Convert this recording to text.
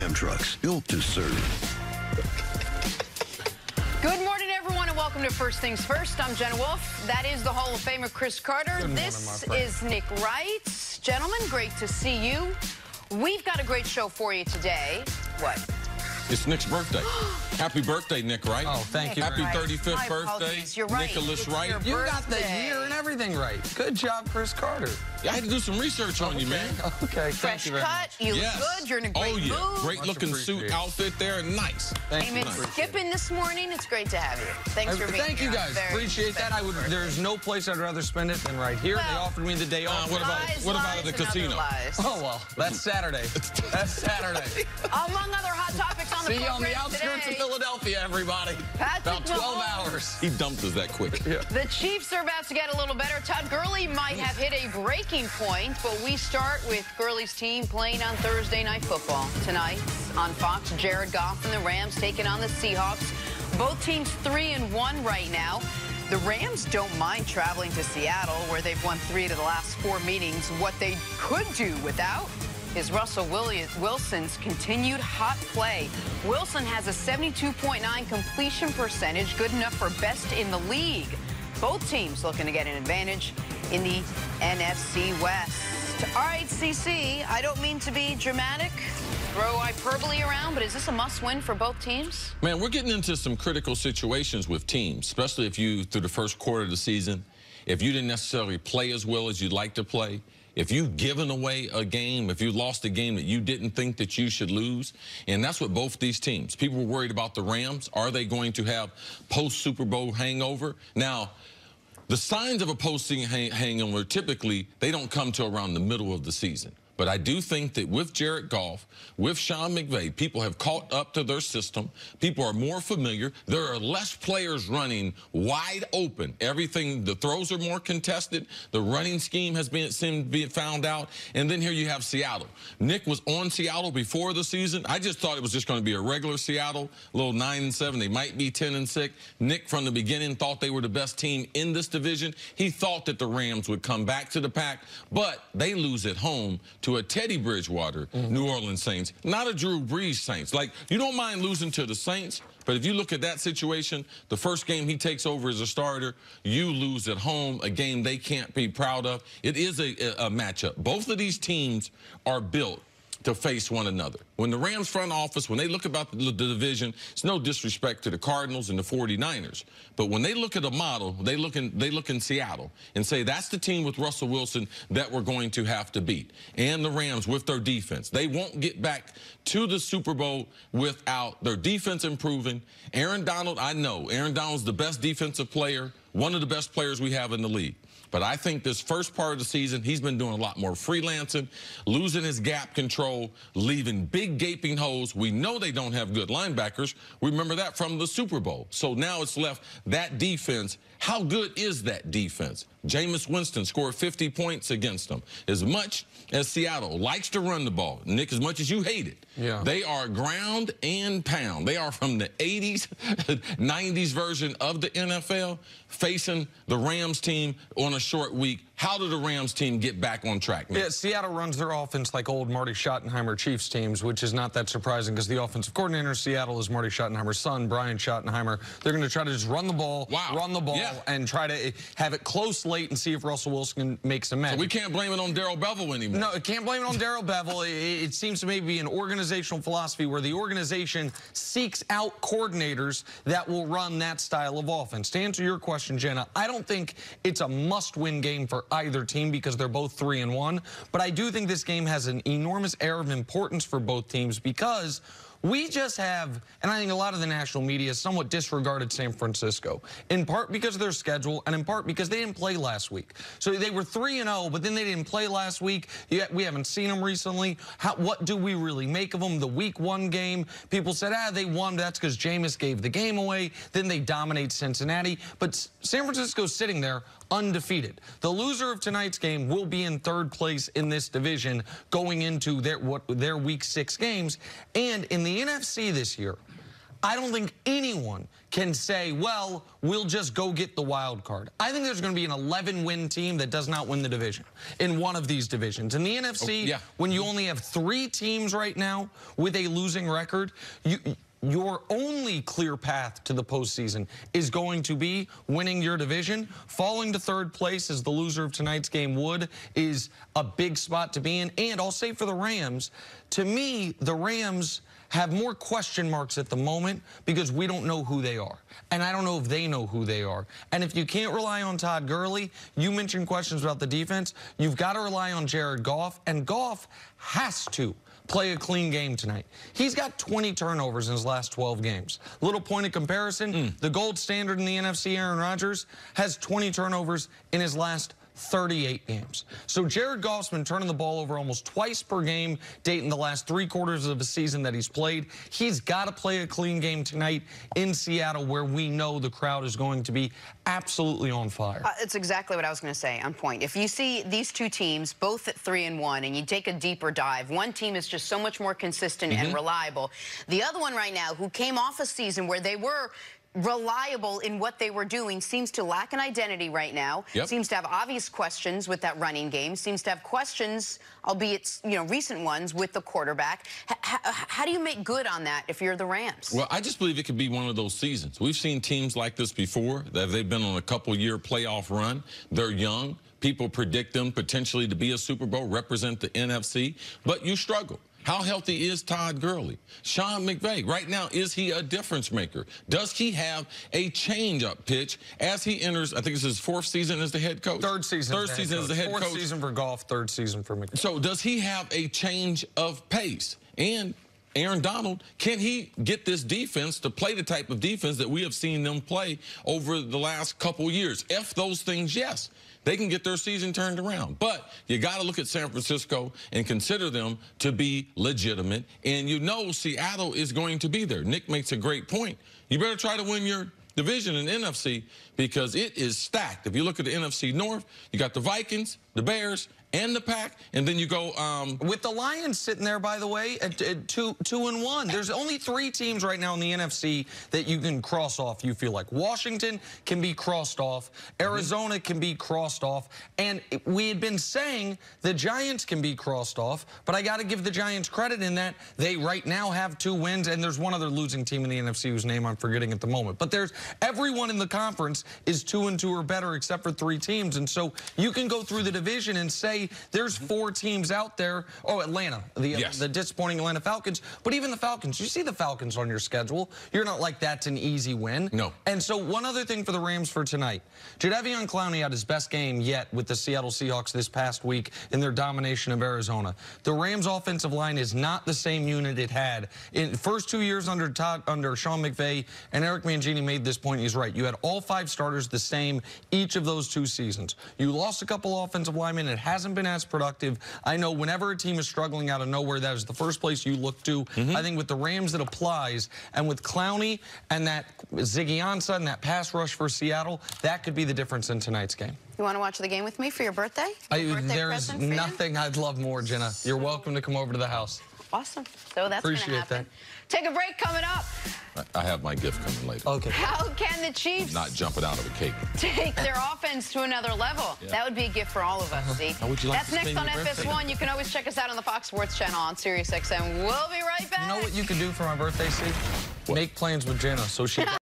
Ram trucks built to serve. Good morning, everyone, and welcome to First Things First. I'm Jenna Wolf. That is the Hall of Famer Cris Carter. Good morning, this is Nick Wright. Gentlemen, great to see you. We've got a great show for you today. What? It's Nick's birthday. Happy birthday, Nick Wright. Oh, thank you. Happy Right. 35th My birthday, apologies. You're right. Nicholas It's Wright. your You got the birthday. year and everything right. Good job, Cris Carter. I had to do some research on you, man. Okay, thank Fresh you very cut. much. You Yes. look good. You're in a great yeah. mood. Great Much looking suit appreciated. outfit there. Nice. Thank Came you. in skipping this morning. It's great to have you. Thanks for being Thank here. you guys. Very Appreciate that. special birthday. There's no place I'd rather spend it than right here. They Well, offered me the day off. what about Lies, at lies, the and casino? other lies. Oh, well, that's Saturday. That's Saturday. Among other hot topics on the See you on the program outskirts today, of Philadelphia, everybody. Patrick About 12 Mahomes. hours. He dumped us that quick. The Chiefs are about to get a little better. Todd Gurley might have hit a breaking point, but we start with Gurley's team playing on Thursday Night Football. Tonight on Fox, Jared Goff and the Rams taking on the Seahawks. Both teams 3-1 right now. The Rams don't mind traveling to Seattle, where they've won 3 of the last 4 meetings. What they could do without is Russell Wilson's continued hot play. Wilson has a 72.9 completion percentage, good enough for best in the league. Both teams looking to get an advantage in the NFC West. All right, CC, I don't mean to be dramatic, throw hyperbole around, but is this a must-win for both teams? Man, we're getting into some critical situations with teams, especially if you, through the first quarter of the season, if you didn't necessarily play as well as you'd like to play, if you've given away a game, if you lost a game that you didn't think that you should lose, and that's what both these teams. People were worried about the Rams. Are they going to have post-Super Bowl hangover? Now, the signs of a post-season hangover, typically, they don't come till around the middle of the season. But I do think that with Jared Goff, with Sean McVay, people have caught up to their system. People are more familiar. There are less players running wide open. Everything, the throws are more contested. The running scheme has seemed to be found out. And then here you have Seattle. Nick was on Seattle before the season. I just thought it was just going to be a regular Seattle, a little 9-7. They might be 10-6. Nick, from the beginning, thought they were the best team in this division. He thought that the Rams would come back to the pack, but they lose at home to a Teddy Bridgewater New Orleans Saints, not a Drew Brees Saints. Like, you don't mind losing to the Saints, but if you look at that situation, the first game he takes over as a starter, you lose at home, a game they can't be proud of. It is a matchup. Both of these teams are built to face one another. When the Rams front office, when they look about the division, it's no disrespect to the Cardinals and the 49ers, but when they look at a model, they look in Seattle and say that's the team with Russell Wilson that we're going to have to beat. And the Rams with their defense. They won't get back to the Super Bowl without their defense improving. Aaron Donald, I know, Aaron Donald's the best defensive player, one of the best players we have in the league. But I think this first part of the season, he's been doing a lot more freelancing, losing his gap control, leaving big gaping holes. We know they don't have good linebackers. We remember that from the Super Bowl. So now it's left that defense. How good is that defense? Jameis Winston scored 50 points against them. As much as Seattle likes to run the ball, Nick, as much as you hate it, they are ground and pound. They are from the 80s, 90s version of the NFL, facing the Rams team on a short week. How did the Rams team get back on track, Nick? Yeah, Seattle runs their offense like old Marty Schottenheimer Chiefs teams, which is not that surprising because the offensive coordinator in Seattle is Marty Schottenheimer's son, Brian Schottenheimer. They're going to try to just run the ball, and try to have it close late and see if Russell Wilson can make some magic. So we can't blame it on Darrell Bevell anymore. No, can't blame it on Darrell Bevell. It seems to maybe be an organizational philosophy where the organization seeks out coordinators that will run that style of offense. To answer your question, Jenna, I don't think it's a must-win game for either team because they're both 3-1, but I do think this game has an enormous air of importance for both teams because we just have, and I think a lot of the national media somewhat disregarded San Francisco, in part because of their schedule and in part because they didn't play last week. So they were 3-0, but then they didn't play last week. Yet we haven't seen them recently. What do we really make of them? The week 1 game, people said, they won. That's because Jameis gave the game away. Then they dominate Cincinnati. But San Francisco's sitting there undefeated. The loser of tonight's game will be in 3rd place in this division going into their week 6 games. And in the NFC this year, I don't think anyone can say, well, we'll just go get the wild card. I think there's going to be an 11-win team that does not win the division in one of these divisions. In the NFC, when you only have 3 teams right now with a losing record, your only clear path to the postseason is going to be winning your division. Falling to 3rd place as the loser of tonight's game is a big spot to be in. And I'll say for the Rams, to me, the Rams have more question marks at the moment because we don't know who they are. And I don't know if they know who they are. And if you can't rely on Todd Gurley, you mentioned questions about the defense, you've got to rely on Jared Goff, and Goff has to play a clean game tonight. He's got 20 turnovers in his last 12 games. Little point of comparison, the gold standard in the NFC, Aaron Rodgers, has 20 turnovers in his last 38 games. So Jared Goff's been turning the ball over almost twice per game, dating the last 3 quarters of the season that he's played. He's got to play a clean game tonight in Seattle, where we know the crowd is going to be absolutely on fire. It's exactly what I was going to say, on point. If you see these 2 teams both at 3-1 and you take a deeper dive, one team is just so much more consistent and reliable. The other one right now, who came off a season where they were reliable in what they were doing, seems to lack an identity right now. Seems to have obvious questions with that running game. Seems to have questions, albeit recent ones, with the quarterback. How do you make good on that if you're the Rams? Well, I just believe it could be one of those seasons. We've seen teams like this before, that they've been on a couple-year playoff run. They're young. People predict them potentially to be a Super Bowl, represent the NFC, but you struggle. How healthy is Todd Gurley? Sean McVay, right now, is he a difference maker? Does he have a change-up pitch as he enters, I think it's his 4th season as the head coach? 3rd season. 3rd season as the head coach. 4th season for Goff, 3rd season for McVay. So does he have a change of pace? And Aaron Donald, can he get this defense to play the type of defense that we have seen them play over the last couple years? If those things, yes, they can get their season turned around. But you got to look at San Francisco and consider them to be legitimate. And you know Seattle is going to be there. Nick makes a great point. You better try to win your division in NFC because it is stacked. If you look at the NFC North, you got the Vikings, the Bears, and the Pack, and then you go with the Lions sitting there, by the way, at 2-1. There's only 3 teams right now in the NFC that you can cross off, you feel like. Washington can be crossed off. Arizona can be crossed off. And we had been saying the Giants can be crossed off, but I got to give the Giants credit in that they right now have 2 wins, and there's one other losing team in the NFC whose name I'm forgetting at the moment. But there's everyone in the conference is 2-2 or better except for 3 teams. And so you can go through the division and say there's 4 teams out there. Oh, Atlanta, the disappointing Atlanta Falcons. But even the Falcons, you see the Falcons on your schedule. You're not like that's an easy win. No. And so one other thing for the Rams for tonight. Jadeveon Clowney had his best game yet with the Seattle Seahawks this past week in their domination of Arizona. The Rams offensive line is not the same unit it had. In the first 2 years under Sean McVay, and Eric Mangini made this point, he's right. You had all 5 starters the same each of those 2 seasons. You lost a couple offensive linemen. It hasn't been as productive. I know whenever a team is struggling out of nowhere, that is the first place you look to. I think with the Rams it applies, and with Clowney and that Ziggy Ansah and that pass rush for Seattle, that could be the difference in tonight's game. You want to watch the game with me for your birthday? There's nothing I'd love more, Jenna. You're welcome to come over to the house. Awesome. So that's going to happen. Take a break coming up. I have my gift coming later. Okay. How can the Chiefs not jumping out of a cake take their offense to another level? That would be a gift for all of us, see? That's next on FS1. You can always check us out on the Fox Sports channel on SiriusXM. We'll be right back. You know what you can do for my birthday, see? Make plans with Jenna so she